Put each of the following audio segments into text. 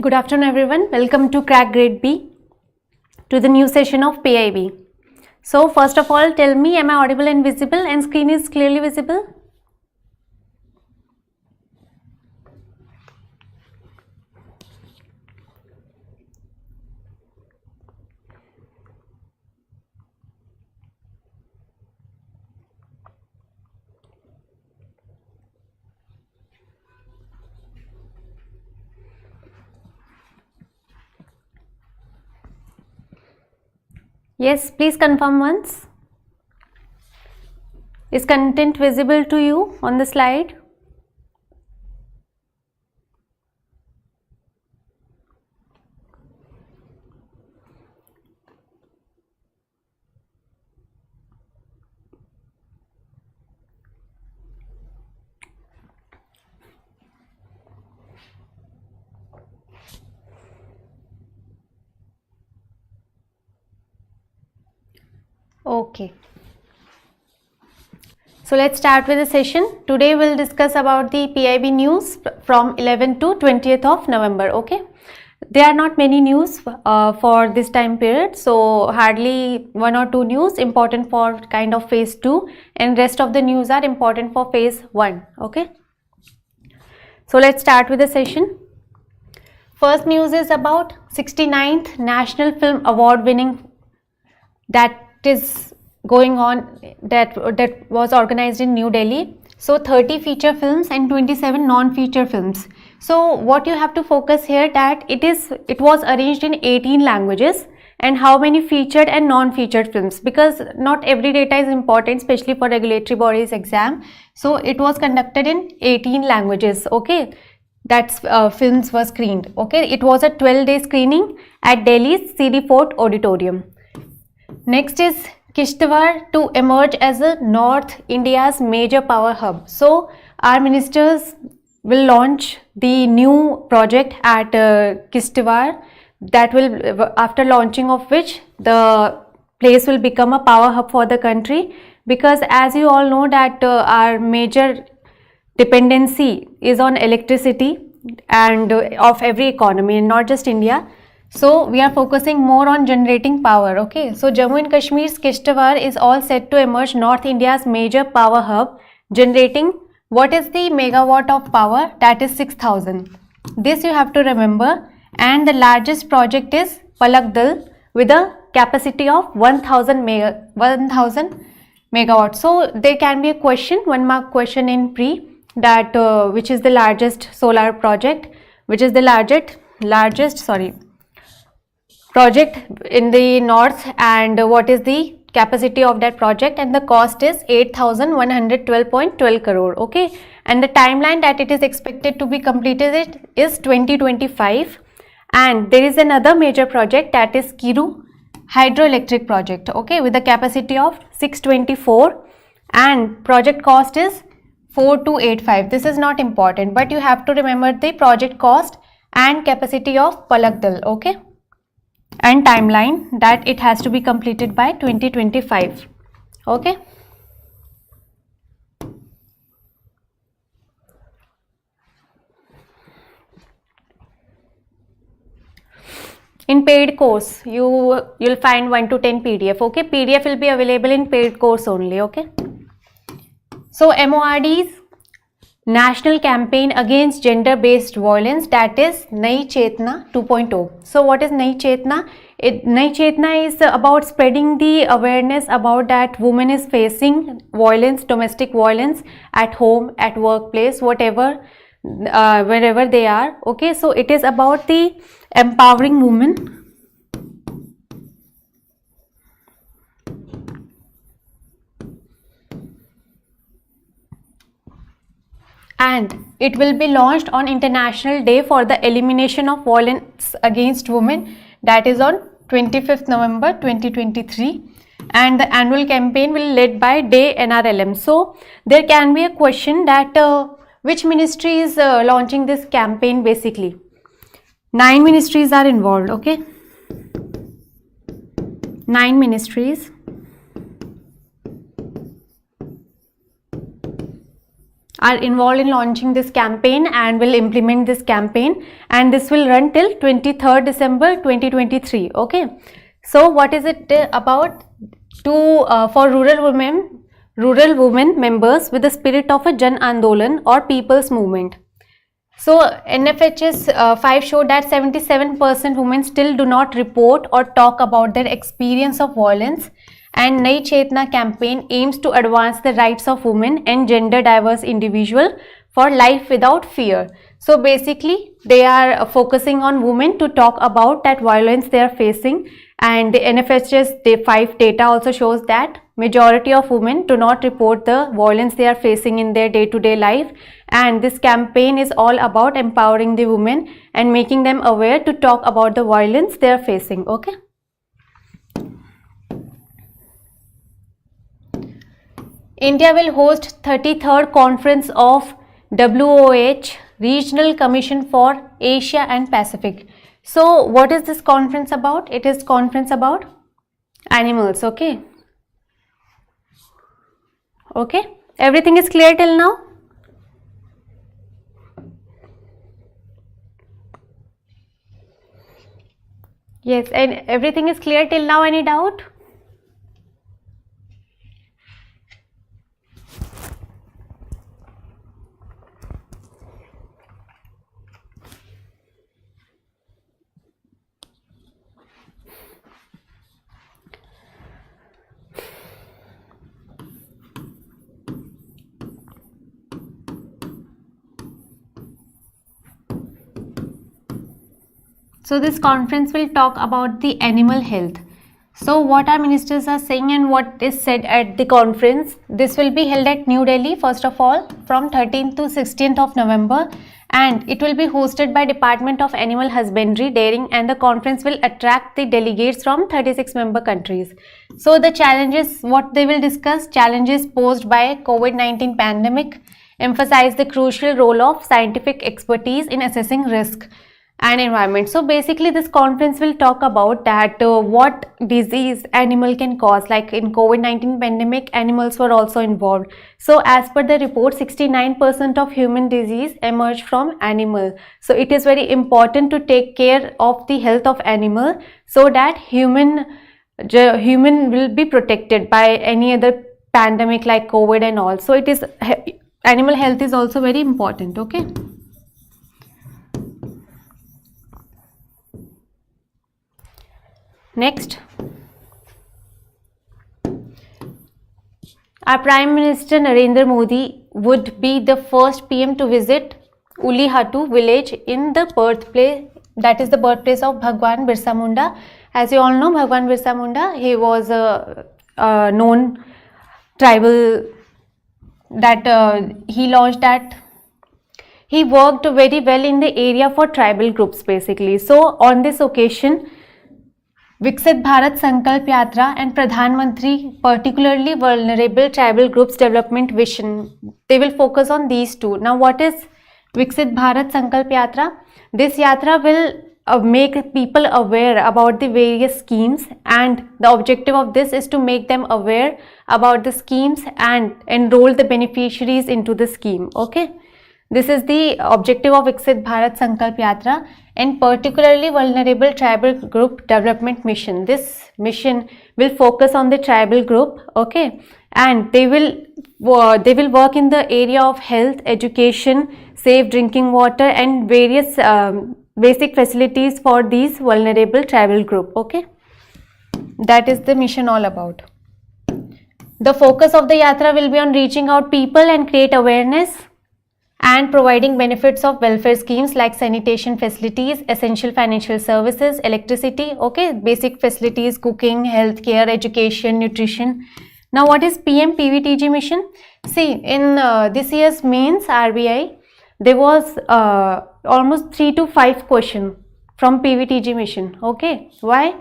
Good afternoon everyone. Welcome to Crack Grade B, to the new session of PIB. So first of all, tell me, am I audible and visible and screen is clearly visible? Yes, please confirm once. Is content visible to you on the slide? Okay. So let's start with the session. Today we'll discuss about the PIB news from 11th to 20th of November. Okay. There are not many news for this time period. So hardly one or two news important for kind of phase 2 and rest of the news are important for phase 1. Okay. So let's start with the session. First news is about 69th National Film Award winning that is going on, that was organized in New Delhi. So 30 feature films and 27 non-feature films. So what you have to focus here, that it was arranged in 18 languages, and how many featured and non-featured films, because not every data is important, especially for regulatory bodies exam. So it was conducted in 18 languages. Okay, that's films were screened. Okay, it was a 12-day screening at Delhi's CD Fort Auditorium. Next is Kishtwar to emerge as a North India's major power hub. So our ministers will launch the new project at Kishtwar, that will, after launching of which the place will become a power hub for the country, because as you all know that our major dependency is on electricity and of every economy, not just India. So we are focusing more on generating power. Okay, so Jammu and Kashmir's Kishtwar is all set to emerge North India's major power hub, generating, what is the megawatt of power? That is 6,000. This you have to remember. And the largest project is Palak Dal with a capacity of 1000 megawatts. So there can be a question, 1 mark question in pre, that which is the largest solar project, which is the largest project in the north, and what is the capacity of that project, and the cost is 8,112.12 crore. Okay, and the timeline that it is expected to be completed is 2025. And there is another major project, that is Kiru hydroelectric project, okay, with a capacity of 624, and project cost is 4285. This is not important, but you have to remember the project cost and capacity of Palak Dal. Okay, and timeline that it has to be completed by 2025. Okay. In paid course, you'll find 1 to 10 PDF. Okay, PDF will be available in paid course only. Okay. So MORD's National Campaign Against Gender-Based Violence, that is Nai Chetna 2.0. So what is Nai Chetna? Nai Chetna is about spreading the awareness about that woman is facing violence, domestic violence at home, at workplace, whatever, wherever they are. Okay, so it is about the empowering women. And it will be launched on International Day for the Elimination of Violence Against Women, that is on 25th November 2023. And the annual campaign will be led by DAY NRLM. So there can be a question that which ministry is launching this campaign basically. 9 ministries are involved. Okay, 9 ministries are involved in launching this campaign and will implement this campaign, and this will run till 23rd December 2023. Okay, so what is it about? For rural women members with the spirit of a Jan Andolan or people's movement. So NFHS 5 showed that 77% women still do not report or talk about their experience of violence, and Nai Chetna campaign aims to advance the rights of women and gender diverse individual for life without fear. So basically they are focusing on women to talk about that violence they are facing, and the NFHS 5 data also shows that majority of women do not report the violence they are facing in their day-to-day life, and this campaign is all about empowering the women and making them aware to talk about the violence they are facing. Okay. India will host 33rd conference of WOH Regional Commission for Asia and Pacific. So what is this conference about? It is conference about animals. Okay. Okay, everything is clear till now? Yes, and everything is clear till now. Any doubt? So this conference will talk about the animal health. So what our ministers are saying and what is said at the conference, this will be held at New Delhi first of all from 13th to 16th of November, and it will be hosted by Department of Animal Husbandry, Dairying, and the conference will attract the delegates from 36 member countries. So the challenges, what they will discuss, challenges posed by COVID-19 pandemic, emphasize the crucial role of scientific expertise in assessing risk and environment. So basically this conference will talk about that what disease animal can cause, like in COVID-19 pandemic animals were also involved. So as per the report, 69% of human disease emerged from animal. So it is very important to take care of the health of animal so that human will be protected by any other pandemic like COVID and all. So it is animal health is also very important. Okay. Next, our Prime Minister Narendra Modi would be the first PM to visit Ulihatu village in the birthplace, that is the birthplace of Bhagwan Birsa Munda. As you all know, Bhagwan Birsa Munda, he was a known tribal that he launched that. He worked very well in the area for tribal groups basically. So on this occasion, Viksit Bharat Sankalp Yatra and Pradhan Mantri, particularly vulnerable tribal groups development vision, they will focus on these two. Now what is Viksit Bharat Sankalp Yatra? This yatra will make people aware about the various schemes, and the objective of this is to make them aware about the schemes and enroll the beneficiaries into the scheme. Okay. This is the objective of Viksit Bharat Sankalp Yatra, and particularly vulnerable tribal group development mission. This mission will focus on the tribal group, okay, and they will work in the area of health, education, safe drinking water, and various basic facilities for these vulnerable tribal group. Okay, that is the mission all about. The focus of the yatra will be on reaching out people and create awareness and providing benefits of welfare schemes like sanitation facilities, essential financial services, electricity, okay, basic facilities, cooking, healthcare, education, nutrition. Now what is PM PVTG mission? See, in this year's mains RBI, there was almost 3 to 5 questions from PVTG mission. Okay, why?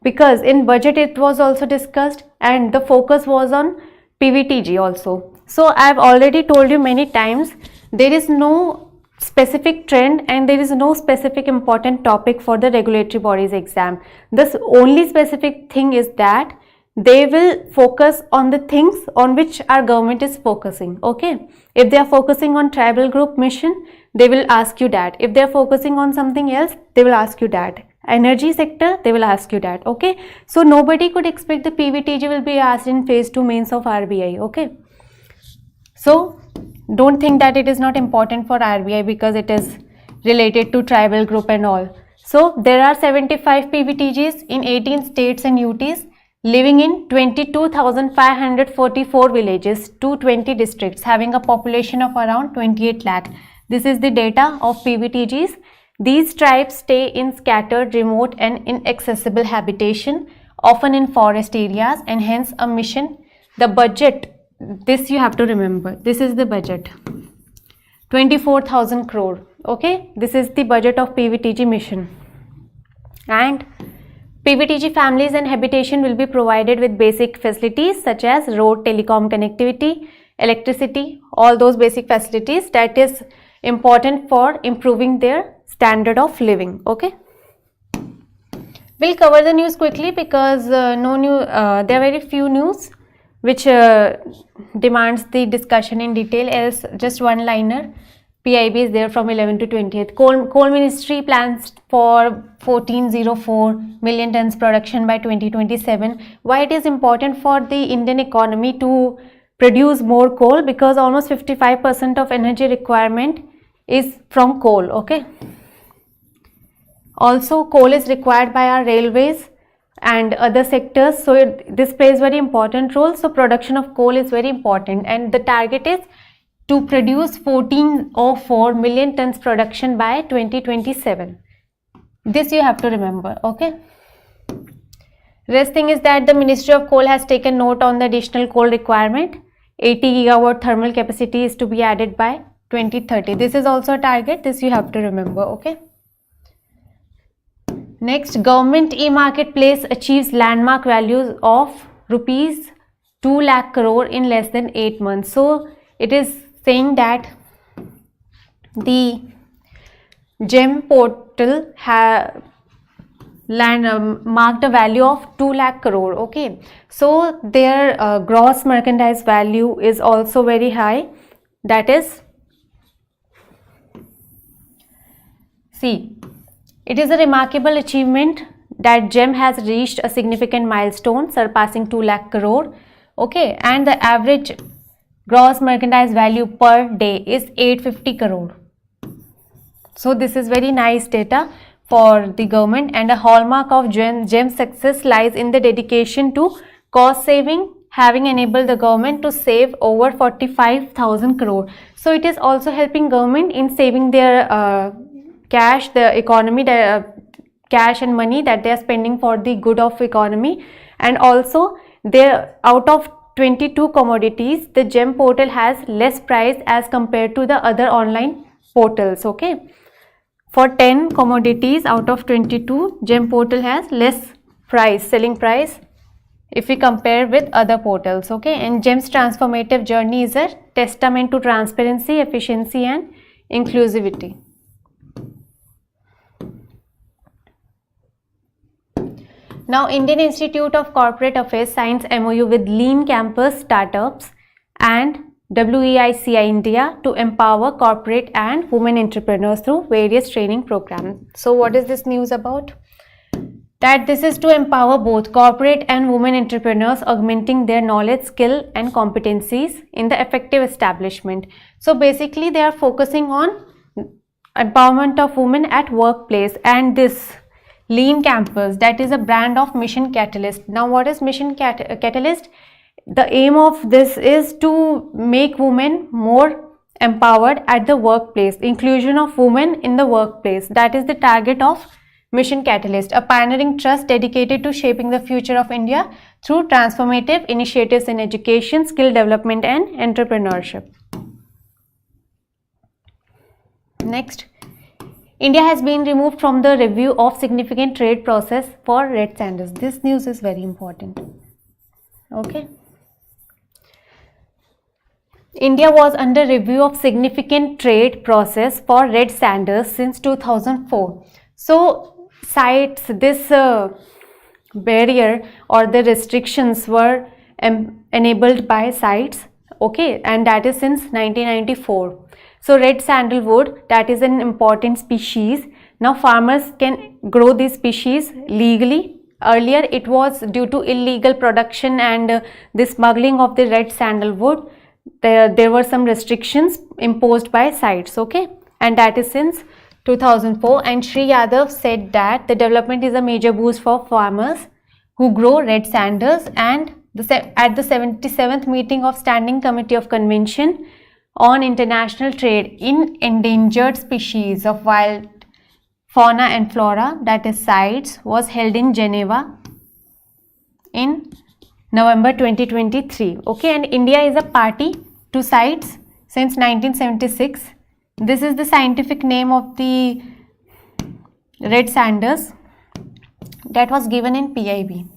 Because in budget it was also discussed and the focus was on PVTG also. So I have already told you many times, there is no specific trend and there is no specific important topic for the regulatory bodies exam. The only specific thing is that they will focus on the things on which our government is focusing. Okay, if they are focusing on tribal group mission, they will ask you that. If they are focusing on something else, they will ask you that. Energy sector, they will ask you that. Okay, so nobody could expect the PVTG will be asked in phase 2 mains of RBI. Okay, so don't think that it is not important for RBI because it is related to tribal group and all. So there are 75 PVTGs in 18 states and UTs living in 22,544 villages, 220 districts having a population of around 28 lakh. This is the data of PVTGs. These tribes stay in scattered, remote and inaccessible habitation, often in forest areas, and hence a mission. The budget, this you have to remember, this is the budget, 24,000 crore. Okay, this is the budget of PVTG mission. And PVTG families and habitation will be provided with basic facilities such as road, telecom connectivity, electricity, all those basic facilities that is important for improving their standard of living. Okay, we'll cover the news quickly because there are very few news which demands the discussion in detail, else just one liner. PIB is there from 11th to 20th. Coal Ministry plans for 1404 million tons production by 2027. Why it is important for the Indian economy to produce more coal? Because almost 55% of energy requirement is from coal. Okay. Also, coal is required by our railways and other sectors. So this plays very important role. So production of coal is very important, and the target is to produce 1404 million tons production by 2027. This you have to remember. Okay. Rest thing is that the Ministry of Coal has taken note on the additional coal requirement. 80 gigawatt thermal capacity is to be added by 2030. This is also a target. This you have to remember. Okay. Next, government e-marketplace achieves landmark values of rupees 2 lakh crore in less than 8 months. So it is saying that the GEM portal marked a value of 2 lakh crore. Okay, so their gross merchandise value is also very high. That is, see, it is a remarkable achievement that GEM has reached a significant milestone surpassing 2 lakh crore. Okay, and the average gross merchandise value per day is 850 crore. So this is very nice data for the government, and a hallmark of GEM's success lies in the dedication to cost saving, having enabled the government to save over 45,000 crore. So it is also helping government in saving their cash, the economy, the cash and money that they are spending for the good of economy. And also, out of 22 commodities, the GEM portal has less price as compared to the other online portals. Okay, for 10 commodities out of 22, GEM portal has less price, selling price, if we compare with other portals. Okay, and GEM's transformative journey is a testament to transparency, efficiency and inclusivity. Now, Indian Institute of Corporate Affairs signs MOU with Lean Campus Startups and WEICI India to empower corporate and women entrepreneurs through various training programs. So, what is this news about? That this is to empower both corporate and women entrepreneurs, augmenting their knowledge, skill and competencies in the effective establishment. So, basically they are focusing on empowerment of women at workplace, and this Lean Campus, that is a brand of Mission Catalyst. Now, what is Mission Catalyst? The aim of this is to make women more empowered at the workplace, inclusion of women in the workplace. That is the target of Mission Catalyst, a pioneering trust dedicated to shaping the future of India through transformative initiatives in education, skill development and entrepreneurship. Next, India has been removed from the review of significant trade process for red sandals. This news is very important. Okay. India was under review of significant trade process for red sandals since 2004. So, cites this barrier or the restrictions were enabled by sites, okay, and that is since 1994. So red sandalwood, that is an important species. Now farmers can grow this species legally. Earlier it was due to illegal production and the smuggling of the red sandalwood. There were some restrictions imposed by sites, okay, and that is since 2004. And Shri Yadav said that the development is a major boost for farmers who grow red sandals. And at the 77th meeting of Standing Committee of Convention on International Trade in Endangered Species of Wild Fauna and Flora, that is CITES, was held in Geneva in November 2023, okay, and India is a party to CITES since 1976. This is the scientific name of the red sandals that was given in PIB.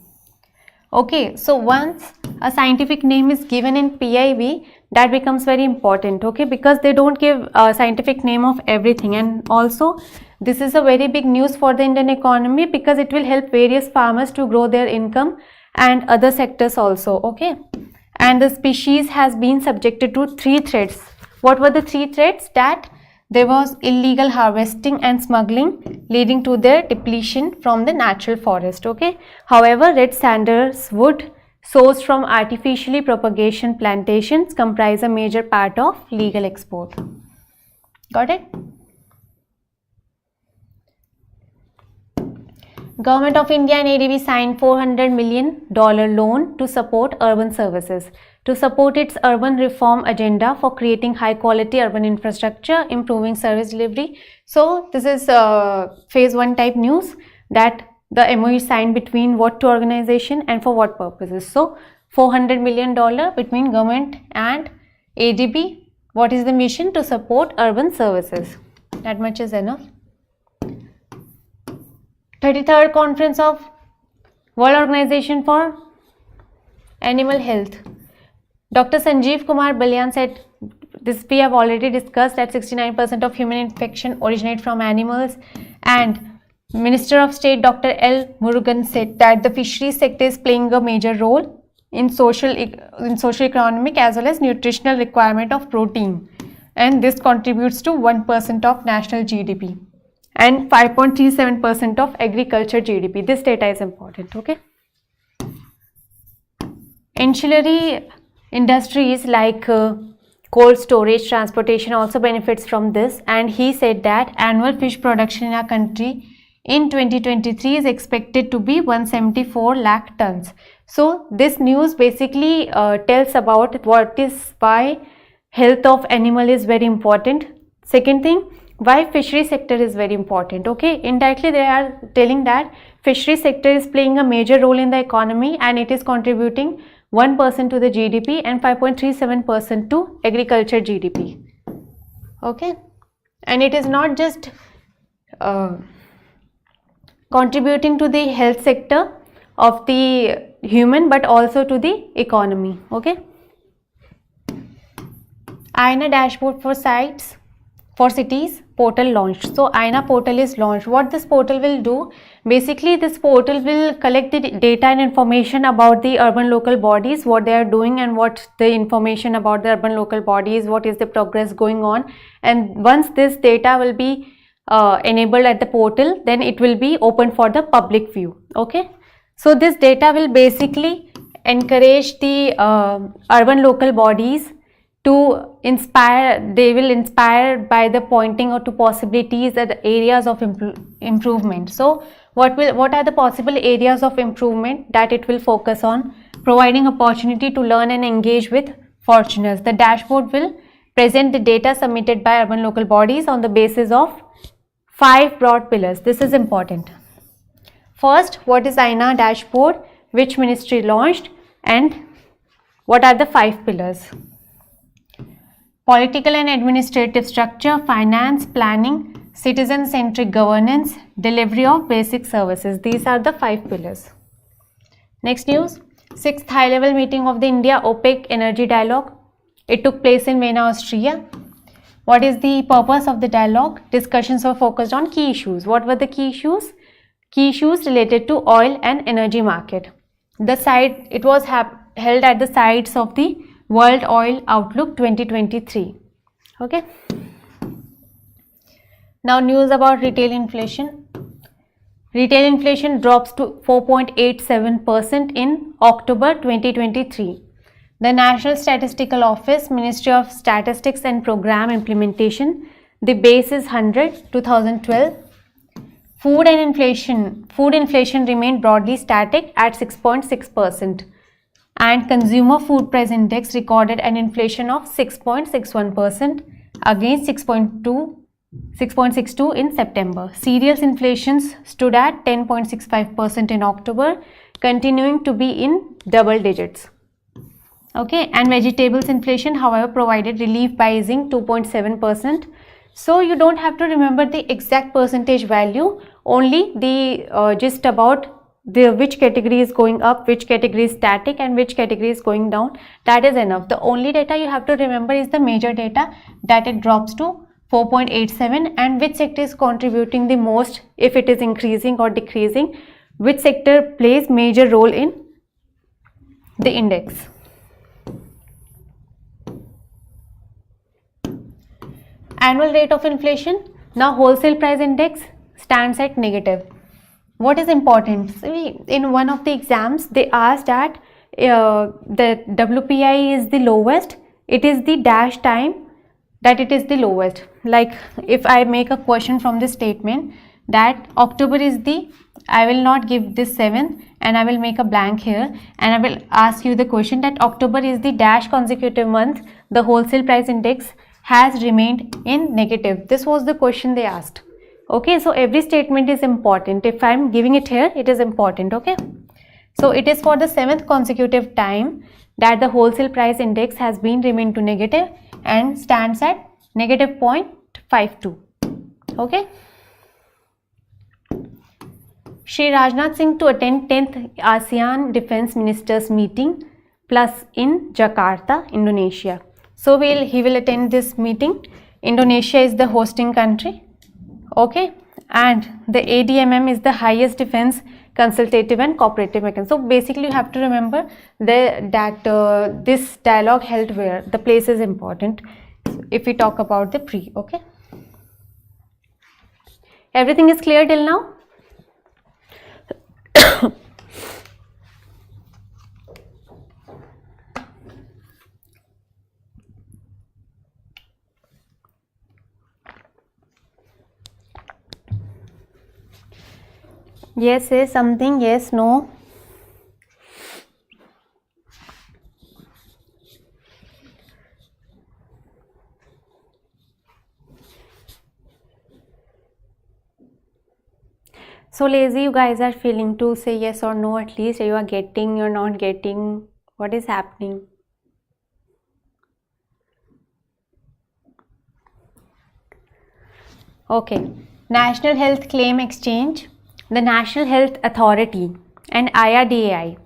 Okay, so once a scientific name is given in PIB, that becomes very important, okay, because they don't give a scientific name of everything. And also this is a very big news for the Indian economy because it will help various farmers to grow their income and other sectors also, okay. And the species has been subjected to 3 threats. What were the 3 threats? That there was illegal harvesting and smuggling leading to their depletion from the natural forest, okay. However, red sandalwood sourced from artificially propagation plantations comprise a major part of legal export. Got it? Government of India and ADB signed $400 million loan to support urban services, to support its urban reform agenda for creating high quality urban infrastructure, improving service delivery. So this is phase 1 type news, that the MOU is signed between what 2 organizations and for what purposes. So $400 million between government and ADB. What is the mission? To support urban services. That much is enough. 33rd Conference of World Organization for Animal Health. Dr. Sanjeev Kumar Balyan said, this we have already discussed, that 69% of human infection originate from animals. And Minister of State Dr. L. Murugan said that the fisheries sector is playing a major role in social economic as well as nutritional requirement of protein, and this contributes to 1% of national GDP and 5.37% of agriculture GDP. This data is important, okay. Ancillary industries like cold storage, transportation also benefits from this. And he said that annual fish production in our country in 2023 is expected to be 174 lakh tons. So this news basically tells about what is why health of animal is very important. Second thing, why fishery sector is very important, okay. Indirectly they are telling that fishery sector is playing a major role in the economy and it is contributing 1% to the GDP and 5.37% to agriculture GDP, okay. And it is not just contributing to the health sector of the human but also to the economy, okay. INA dashboard for sites for cities portal launched. So INA portal is launched. What this portal will do, basically this portal will collect the data and information about the urban local bodies, what they are doing and what the information about the urban local bodies, what is the progress going on. And once this data will be enabled at the portal, then it will be open for the public view, okay. So this data will basically encourage the urban local bodies to inspire, they will inspire by the pointing out to possibilities at the areas of improvement. So what are the possible areas of improvement that it will focus on? Providing opportunity to learn and engage with foreigners. The dashboard will present the data submitted by urban local bodies on the basis of 5 broad pillars. This is important. First, what is INA dashboard, which ministry launched, and what are the 5 pillars? Political and administrative structure, finance, planning, citizen-centric governance, delivery of basic services. These are the 5 pillars. Next news, 6th high-level meeting of the India-OPEC Energy Dialogue. It took place in Vienna, Austria. What is the purpose of the dialogue? Discussions were focused on key issues. What were the key issues? key issues related to oil and energy market. It was held at the sites of the World Oil Outlook 2023. Okay. Now news about retail inflation. Retail inflation drops to 4.87% in October 2023. The National Statistical Office, Ministry of Statistics and Program Implementation, the base is 100, 2012. Food inflation remained broadly static at 6.6%, and Consumer Food Price Index recorded an inflation of 6.61% against 6.62 in September. Cereals inflations stood at 10.65% in October, continuing to be in double digits. Okay, and vegetables inflation, however, provided relief by easing 2.7%. So you don't have to remember the exact percentage value, only the gist about which category is going up, which category is static, and which category is going down. That is enough. The only data you have to remember is the major data, that it drops to 4.87, and which sector is contributing the most, if it is increasing or decreasing, which sector plays major role in the index. Annual rate of inflation. Now wholesale price index stands at negative. What is important? See, in one of the exams they asked that the WPI is the lowest, it is the dash time that it is the lowest. Like if I make a question from this statement that October is the, I will not give this 7 and I will make a blank here, and I will ask you the question that October is the dash consecutive month the wholesale price index has remained in negative. This was the question they asked. Okay, so every statement is important. If I am giving it here, it is important. Okay, so it is for the 7th consecutive time that the wholesale price index has been remained to negative and stands at negative 0.52. Okay. Shri Rajnath Singh to attend 10th ASEAN Defence Ministers meeting plus in Jakarta, Indonesia. So he will attend this meeting. Indonesia is the hosting country. Okay, and the ADMM is the highest defense consultative and cooperative mechanism. So basically you have to remember that this dialogue held where, the place is important if we talk about the pre. Okay, everything is clear till now? Yes, say something. Yes, no. So lazy you guys are feeling to say yes or no, at least you are getting, you're not getting, what is happening? Okay, National Health Claim Exchange, the National Health Authority and IRDAI.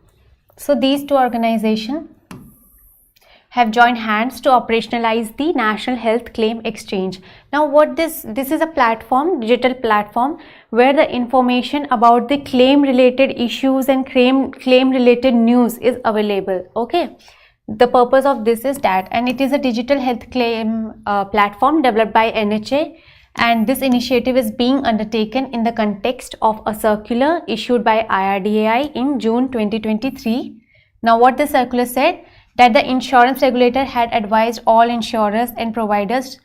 So these two organizations have joined hands to operationalize the National Health Claim Exchange. Now what this is a platform, digital platform, where the information about the claim related issues and claim related news is available. Okay, the purpose of this is that, and it is a digital health claim platform developed by NHA, and this initiative is being undertaken in the context of a circular issued by IRDAI in June 2023. Now what the circular said, that the insurance regulator had advised all insurers and providers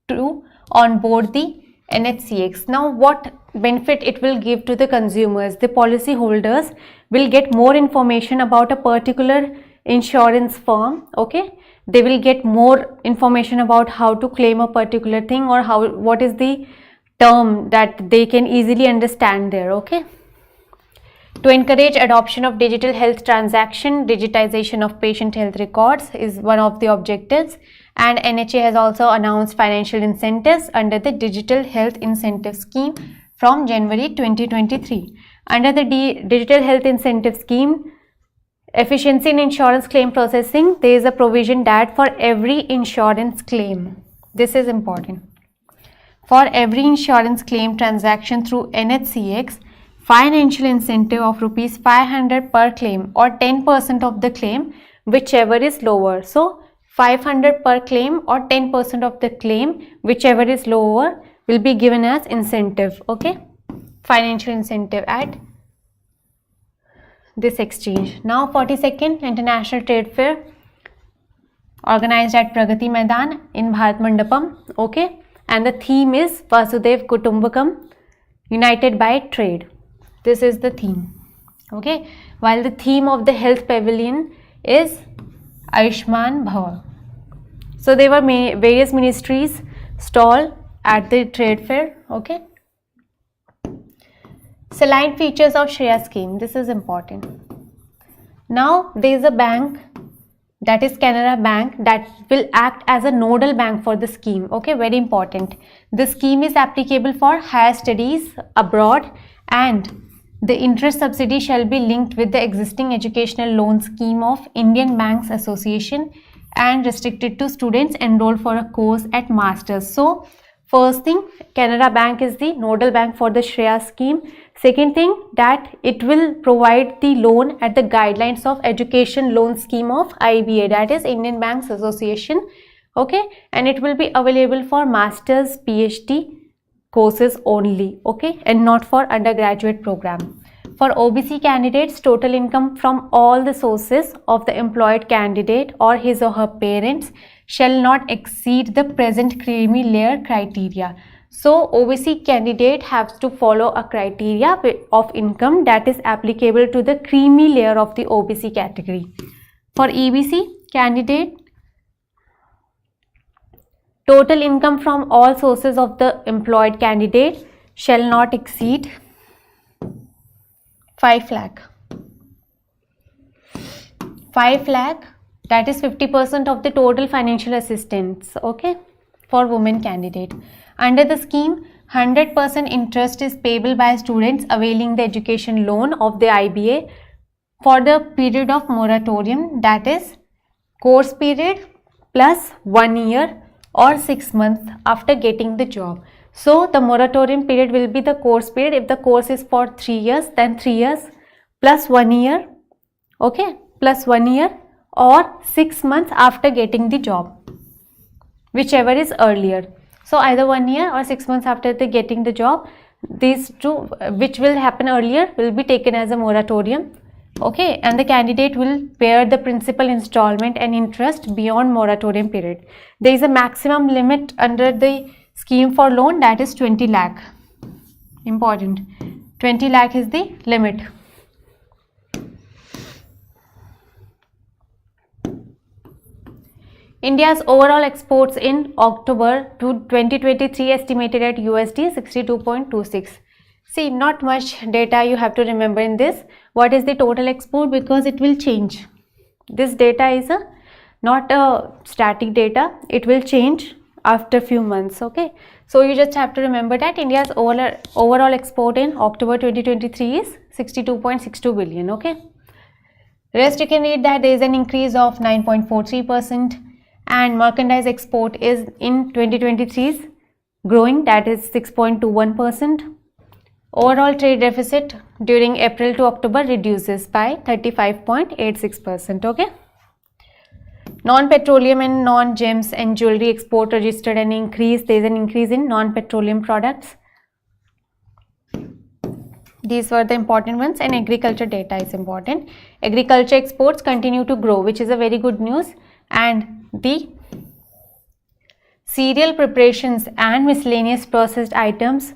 to onboard the NHCX. Now what benefit it will give to the consumers? The policy holders will get more information about a particular insurance firm. Okay, they will get more information about how to claim a particular thing, or what is the term that they can easily understand there. Okay, to encourage adoption of digital health transaction, digitization of patient health records is one of the objectives, and NHA has also announced financial incentives under the Digital Health Incentive Scheme from January 2023. Under the Digital Health Incentive Scheme, efficiency in insurance claim processing, there is a provision that for every insurance claim, this is important, for every insurance claim transaction through NHCX, financial incentive of rupees 500 per claim or 10% of the claim, whichever is lower. So 500 per claim or 10% of the claim, whichever is lower, will be given as incentive. Okay, financial incentive at this exchange. Now 42nd International Trade Fair organized at Pragati Maidan in Bharat Mandapam. Okay, and the theme is Vasudev Kutumbakam, united by trade. This is the theme. Okay, while the theme of the health pavilion is Ayushman Bhava. So there were various ministries stall at the trade fair. Okay, saline features of Shreya scheme. This is important. Now there is a bank, that is Canara Bank, that will act as a nodal bank for the scheme. Okay, very important. The scheme is applicable for higher studies abroad, and the interest subsidy shall be linked with the existing educational loan scheme of Indian Banks Association and restricted to students enrolled for a course at masters. So first thing, Canara Bank is the nodal bank for the Shreya scheme. Second thing, that it will provide the loan at the guidelines of education loan scheme of IBA, that is Indian Banks Association. Okay, and it will be available for masters, PhD courses only. Okay, and not for undergraduate program. For OBC candidates, total income from all the sources of the employed candidate or his or her parents shall not exceed the present creamy layer criteria. So OBC candidate has to follow a criteria of income that is applicable to the creamy layer of the OBC category. For EBC candidate, total income from all sources of the employed candidate shall not exceed 5 lakh. 5 lakh, that is 50% of the total financial assistance. Okay, for women candidate. Under the scheme, 100% interest is payable by students availing the education loan of the IBA for the period of moratorium, that is course period plus 1 year or 6 months after getting the job. So the moratorium period will be the course period. If the course is for 3 years, then 3 years plus 1 year, okay, plus 1 year or 6 months after getting the job, whichever is earlier. So either 1 year or 6 months after the getting the job, these two, which will happen earlier, will be taken as a moratorium. Okay, and the candidate will bear the principal installment and interest beyond moratorium period. There is a maximum limit under the scheme for loan, that is 20 lakh. Important. 20 lakh is the limit. India's overall exports in October 2023 estimated at USD 62.26. See, not much data you have to remember in this. What is the total export? Because it will change. This data is not a static data. It will change after few months. Okay, so you just have to remember that India's overall export in October 2023 is 62.62 billion. Okay, rest you can read that there is an increase of 9.43%, and merchandise export is in 2023 is growing, that is 6.21%. Overall trade deficit during April to October reduces by 35.86%. Okay. Non-petroleum and non-gems and jewelry export registered an increase. There is an increase in non-petroleum products. These were the important ones, and agriculture data is important. Agriculture exports continue to grow, which is a very good news, and the cereal preparations and miscellaneous processed items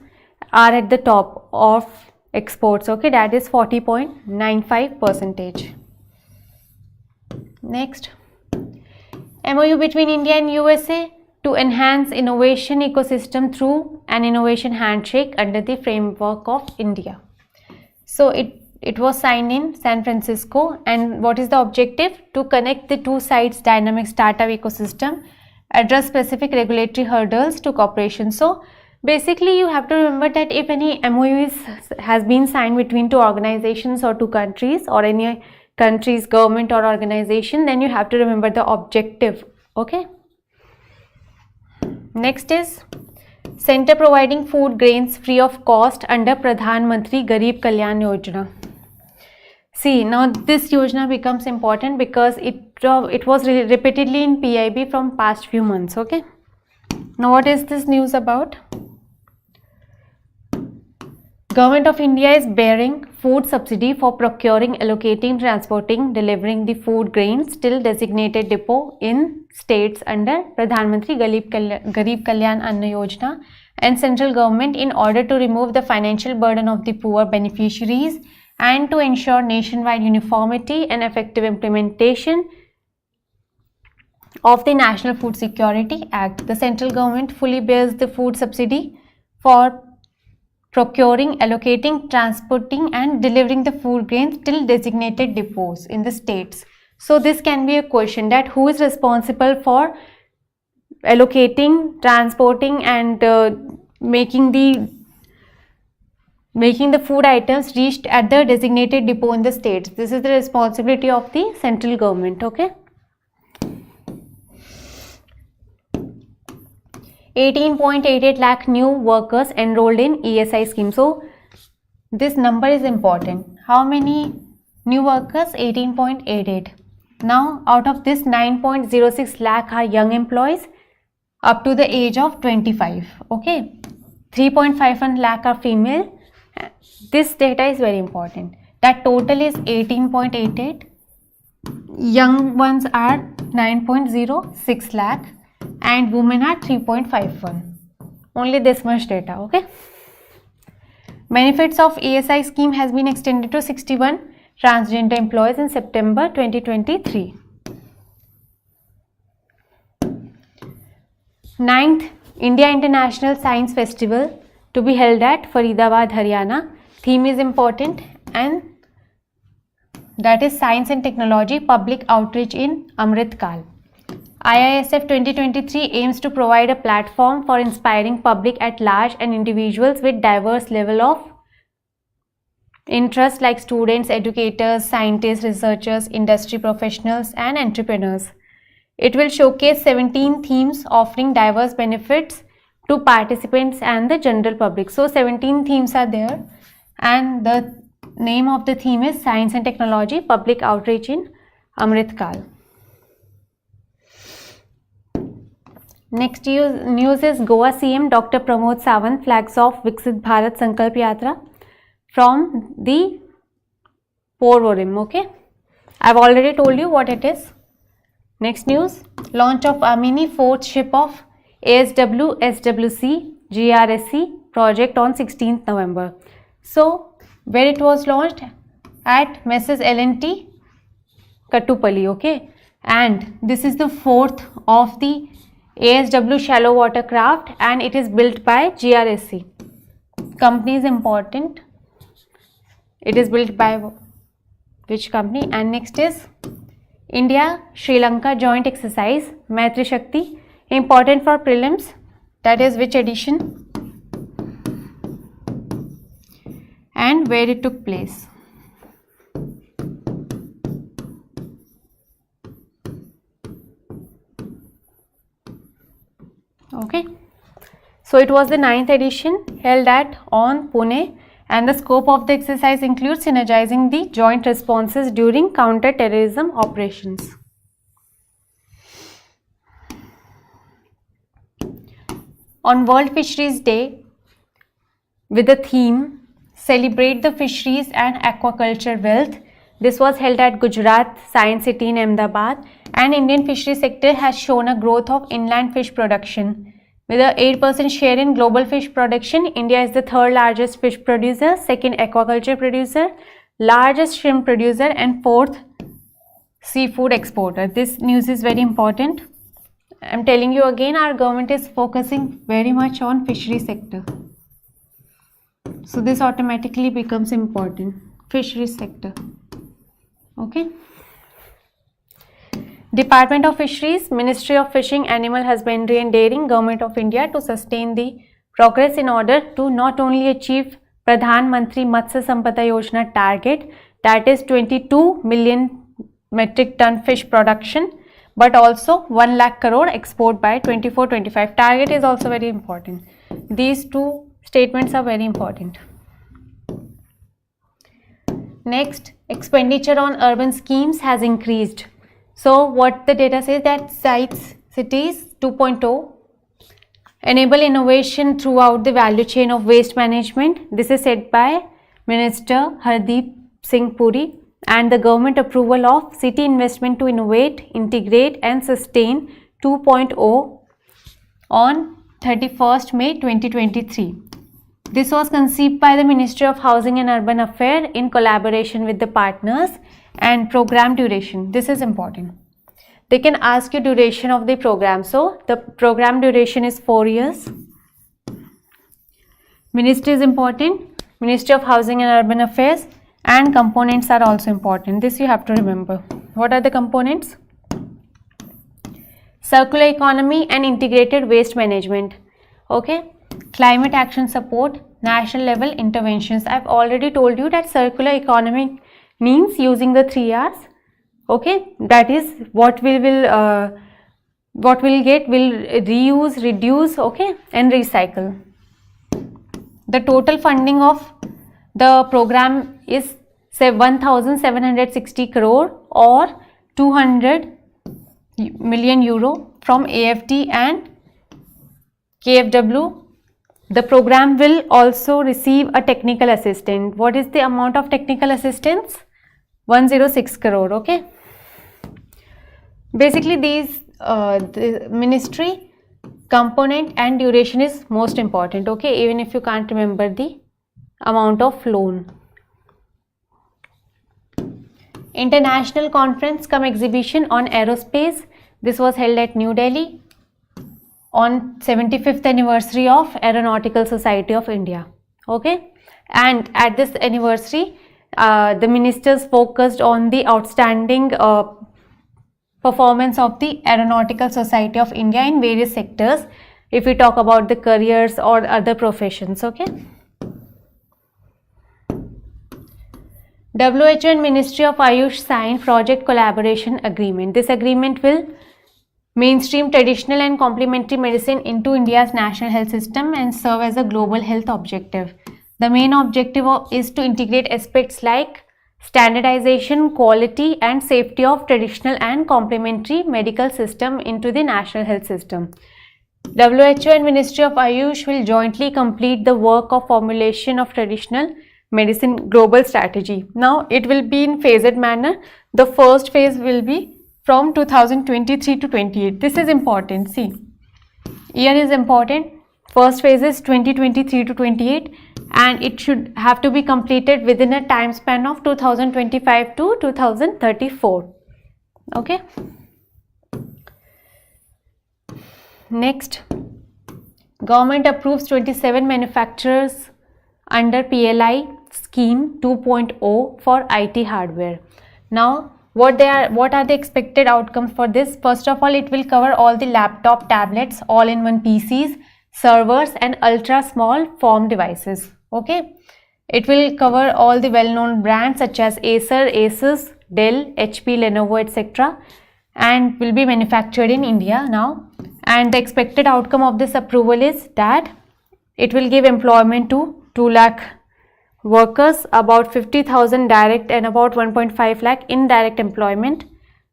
are at the top of exports. Okay, that is 40.95%. Next, MOU between India and USA to enhance innovation ecosystem through an innovation handshake under the framework of India. So it was signed in San Francisco, and what is the objective? To connect the two sides' dynamic startup ecosystem, address specific regulatory hurdles to cooperation. So basically you have to remember that if any MOU has been signed between two organizations or two countries, or any country's government or organization, then you have to remember the objective. Okay. Next is Center providing food grains free of cost under Pradhan Mantri Garib Kalyan Yojana. See, now this Yojana becomes important because it was repeatedly in PIB from past few months. Okay. Now what is this news about? Government of India is bearing food subsidy for procuring, allocating, transporting, delivering the food grains till designated depot in states under Pradhan Mantri Garib Kalyan Anna Yojana and central government in order to remove the financial burden of the poor beneficiaries and to ensure nationwide uniformity and effective implementation of the National Food Security Act. The central government fully bears the food subsidy for procuring, allocating, transporting and delivering the food grains till designated depots in the states. So this can be a question that who is responsible for allocating, transporting and making the food items reached at the designated depot in the states. This is the responsibility of the central government. Okay. 18.88 lakh new workers enrolled in ESI scheme. So this number is important. How many new workers? 18.88. Now out of this 9.06 lakh are young employees up to the age of 25. Okay. 3.51 lakh are female. This data is very important. That total is 18.88. Young ones are 9.06 lakh. And women are 3.51. Only this much data. Okay. Benefits of ESI scheme has been extended to 61 transgender employees in September 2023. 9th India International Science Festival to be held at Faridabad, Haryana. Theme is important and that is Science and Technology Public Outreach in Amrit Kal. IISF 2023 aims to provide a platform for inspiring public at large and individuals with diverse level of interest like students, educators, scientists, researchers, industry professionals and entrepreneurs. It will showcase 17 themes offering diverse benefits to participants and the general public. So 17 themes are there and the name of the theme is Science and Technology Public Outreach in Amrit Kal. Next news is Goa CM Dr. Pramod Sawant flags off Viksit Bharat Sankalp Yatra from the Porvorim. Okay, I've already told you what it is. Next news, launch of Amini fourth ship of ASW SWC GRSC project on 16th November. So where it was launched? At Mrs. L&T Kattupalli. Okay, and this is the fourth of the ASW shallow water craft and it is built by GRSC. Company is important. It is built by which company? And next is India Sri Lanka joint exercise Maitri Shakti, important for prelims. That is which edition and where it took place. Okay, so it was the 9th edition held at on Pune and the scope of the exercise includes synergizing the joint responses during counter-terrorism operations. On World Fisheries Day with the theme Celebrate the Fisheries and Aquaculture Wealth, this was held at Gujarat Science City in Ahmedabad and Indian fishery sector has shown a growth of inland fish production. With a 8% share in global fish production, India is the third largest fish producer, second aquaculture producer, largest shrimp producer and fourth seafood exporter. This news is very important. I am telling you again, our government is focusing very much on fishery sector. So this automatically becomes important. Fishery sector. Okay. Department of Fisheries, Ministry of Fishing, Animal Husbandry and Dairying, Government of India to sustain the progress in order to not only achieve Pradhan Mantri Matsya Sampada Yojana target, that is 22 million metric ton fish production, but also 1 lakh crore export by 24-25. Target is also very important. These two statements are very important. Next, expenditure on urban schemes has increased. So what the data says, that cities 2.0 enable innovation throughout the value chain of waste management. This is said by Minister Hardeep Singh Puri. And the government approval of city investment to innovate, integrate and sustain 2.0 on 31st May 2023. This was conceived by the Ministry of Housing and Urban Affairs in collaboration with the partners. And program duration, this is important. They can ask you duration of the program. So the program duration is 4 years. Ministry is important, Ministry of Housing and Urban Affairs, and components are also important. This you have to remember. What are the components? Circular economy and integrated waste management. Okay. Climate action support, national level interventions. I've already told you that circular economy means using the 3 R's. Okay. That is what we'll get, will reuse, reduce, okay, and recycle. The total funding of the program is say 1760 crore or 200 million euro from AFT and KFW. The program will also receive a technical assistance. What is the amount of technical assistance? 106 crore. Okay. Basically these the ministry, component and duration is most important. Okay, even if you can't remember the amount of loan. International conference cum exhibition on aerospace. This was held at New Delhi on 75th anniversary of Aeronautical Society of India. Okay, and at this anniversary the ministers focused on the outstanding performance of the Aeronautical Society of India in various sectors, if we talk about the careers or other professions. Okay. WHO and Ministry of Ayush signed project collaboration agreement. This agreement will mainstream traditional and complementary medicine into India's national health system and serve as a global health objective. The main objective is to integrate aspects like standardization, quality and safety of traditional and complementary medical system into the national health system. WHO and Ministry of Ayush will jointly complete the work of formulation of traditional medicine global strategy. Now it will be in phased manner. The first phase will be from 2023 to 28. This is important. See, year is important. First phase is 2023 to 28 and it should have to be completed within a time span of 2025 to 2034. Okay. Next, government approves 27 manufacturers under PLI scheme 2.0 for IT hardware. Now what are the expected outcomes for this? First of all, it will cover all the laptop, tablets, all-in-one PCs, servers and ultra small form devices. Okay, it will cover all the well-known brands such as Acer, Asus, Dell, HP, Lenovo, etc. and will be manufactured in India now. And the expected outcome of this approval is that it will give employment to 2 lakh workers, about 50,000 direct and about 1.5 lakh indirect employment.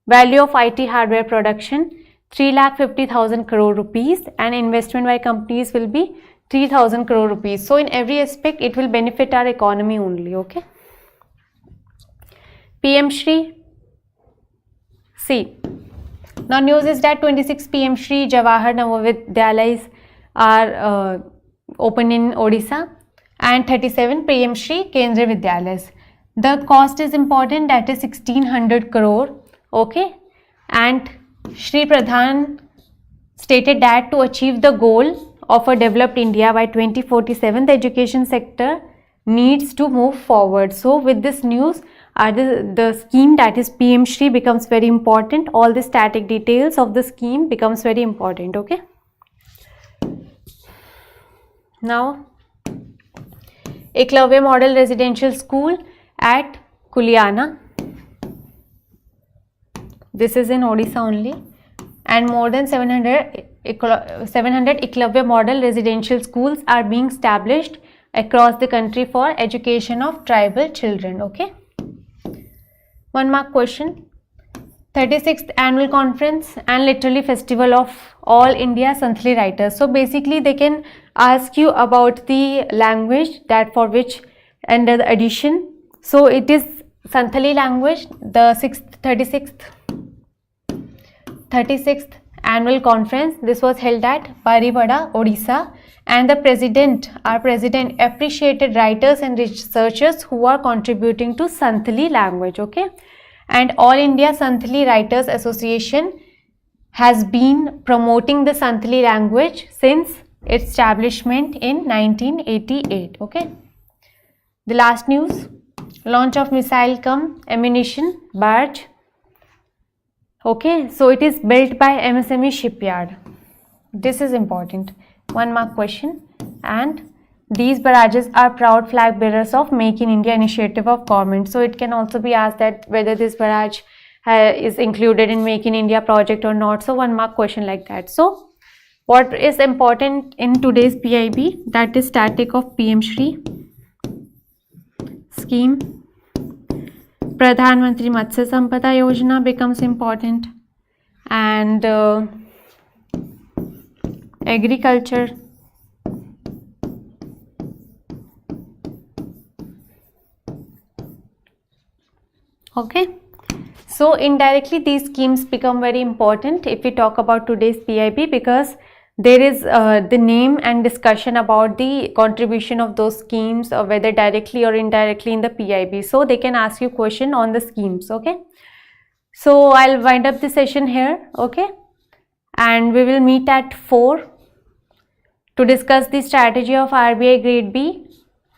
Value of IT hardware production 3,50,000 crore rupees and investment by companies will be 3,000 crore rupees. So in every aspect it will benefit our economy only. Okay. PM Shri. See, now news is that 26 PM Shri Jawahar Navodayas are opened in Odisha and 37 PM Shri Kendriya Vidyalayas. The cost is important, that is 1600 crore. Okay, and Shri Pradhan stated that to achieve the goal of a developed India by 2047, the education sector needs to move forward. So with this news, the scheme, that is PM Shri, becomes very important. All the static details of the scheme becomes very important. Okay. Now, Eklavya Model Residential School at Kuliana. This is in Odisha only. and more than 700 Eklavya model residential schools are being established across the country for education of tribal children. Okay, 1 mark question. 36th annual conference and literally festival of all India Santhali writers. So basically they can ask you about the language that for which under the edition. So it is Santhali language. The 36th annual conference, this was held at Barivada, Odisha, and the our president appreciated writers and researchers who are contributing to Santhali language. Okay, and All India Santhali Writers Association has been promoting the Santhali language since its establishment in 1988. Okay, the last news, launch of missile cum ammunition barge. Okay, so it is built by MSME shipyard. This is important, 1 mark question. And these barrages are proud flag bearers of Make in India initiative of government. So it can also be asked that whether this barrage is included in Make in India project or not. So 1 mark question like that. So what is important in today's PIB, that is static of PM Shri scheme. Pradhan Mantri Matsya Sampada Yojana becomes important, and agriculture. Okay, so indirectly these schemes become very important if we talk about today's PIB, because there is the name and discussion about the contribution of those schemes, or whether directly or indirectly in the PIB. So they can ask you question on the schemes. Okay, so I'll wind up the session here. Okay, and we will meet at 4 to discuss the strategy of RBI Grade B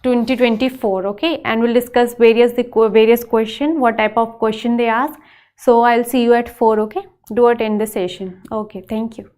2024. Okay, and we'll discuss various question, what type of question they ask. So I'll see you at 4. Okay, do attend the session. Okay, thank you.